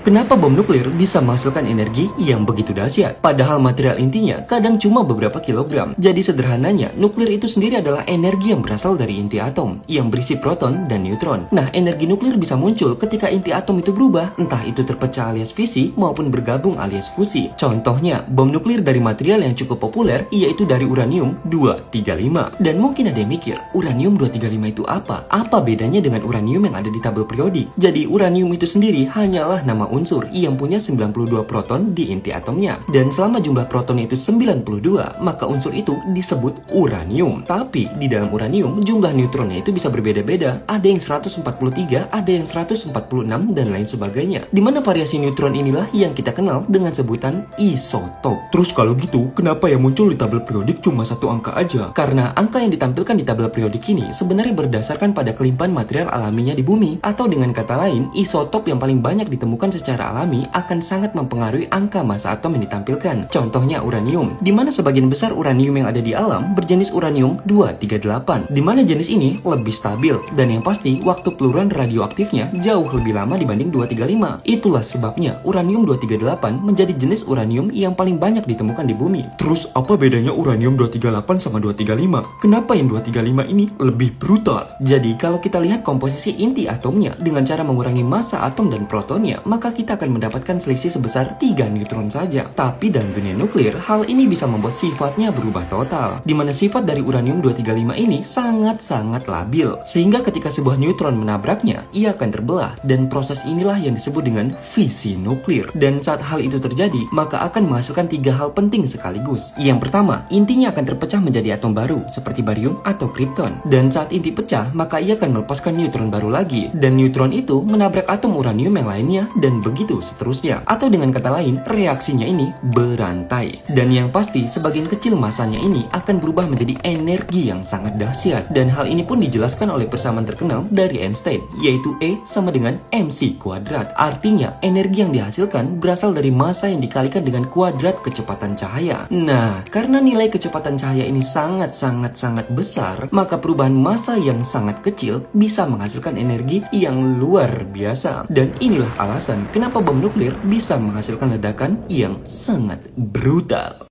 Kenapa bom nuklir bisa menghasilkan energi yang begitu dahsyat? Padahal material intinya kadang cuma beberapa kilogram. Jadi sederhananya, nuklir itu sendiri adalah energi yang berasal dari inti atom, yang berisi proton dan neutron. Nah, energi nuklir bisa muncul ketika inti atom itu berubah, entah itu terpecah alias fisi maupun bergabung alias fusi. Contohnya, bom nuklir dari material yang cukup populer, yaitu dari uranium-235. Dan mungkin ada yang mikir, uranium-235 itu apa? Apa bedanya dengan uranium yang ada di tabel periodik? Jadi, uranium itu sendiri hanyalah nama unsur yang punya 92 proton di inti atomnya. Dan selama jumlah protonnya itu 92, maka unsur itu disebut uranium. Tapi di dalam uranium, jumlah neutronnya itu bisa berbeda-beda. Ada yang 143, ada yang 146, dan lain sebagainya. Dimana variasi neutron inilah yang kita kenal dengan sebutan isotop. Terus kalau gitu, kenapa yang muncul di tabel periodik cuma satu angka aja? Karena angka yang ditampilkan di tabel periodik ini sebenarnya berdasarkan pada kelimpahan material alaminya di bumi. Atau dengan kata lain, isotop yang paling banyak ditemukan secara alami akan sangat mempengaruhi angka massa atom yang ditampilkan. Contohnya uranium, di mana sebagian besar uranium yang ada di alam berjenis uranium-238, di mana jenis ini lebih stabil dan yang pasti waktu peluruan radioaktifnya jauh lebih lama dibanding 235. Itulah sebabnya uranium-238 menjadi jenis uranium yang paling banyak ditemukan di bumi. Terus apa bedanya uranium-238 sama 235? Kenapa yang 235 ini lebih brutal? Jadi kalau kita lihat komposisi inti atomnya dengan cara mengurangi massa atom dan protonnya, maka kita akan mendapatkan selisih sebesar 3 neutron saja. Tapi dalam dunia nuklir, hal ini bisa membuat sifatnya berubah total, di mana sifat dari uranium-235 ini sangat-sangat labil, sehingga ketika sebuah neutron menabraknya, ia akan terbelah, dan proses inilah yang disebut dengan fisi nuklir. Dan saat hal itu terjadi, maka akan menghasilkan 3 hal penting sekaligus. Yang pertama, intinya akan terpecah menjadi atom baru, seperti barium atau kripton. Dan saat inti pecah, maka ia akan melepaskan neutron baru lagi, dan neutron itu menabrak atom uranium yang lainnya, dan begitu seterusnya. Atau dengan kata lain, reaksinya ini berantai. Dan yang pasti, sebagian kecil masanya ini akan berubah menjadi energi yang sangat dahsyat. Dan hal ini pun dijelaskan oleh persamaan terkenal dari Einstein, yaitu E sama dengan mc kuadrat. Artinya, energi yang dihasilkan berasal dari massa yang dikalikan dengan kuadrat kecepatan cahaya. Nah, karena nilai kecepatan cahaya ini sangat-sangat besar, maka perubahan massa yang sangat kecil bisa menghasilkan energi yang luar biasa. Dan inilah alasan kenapa bom nuklir bisa menghasilkan ledakan yang sangat brutal.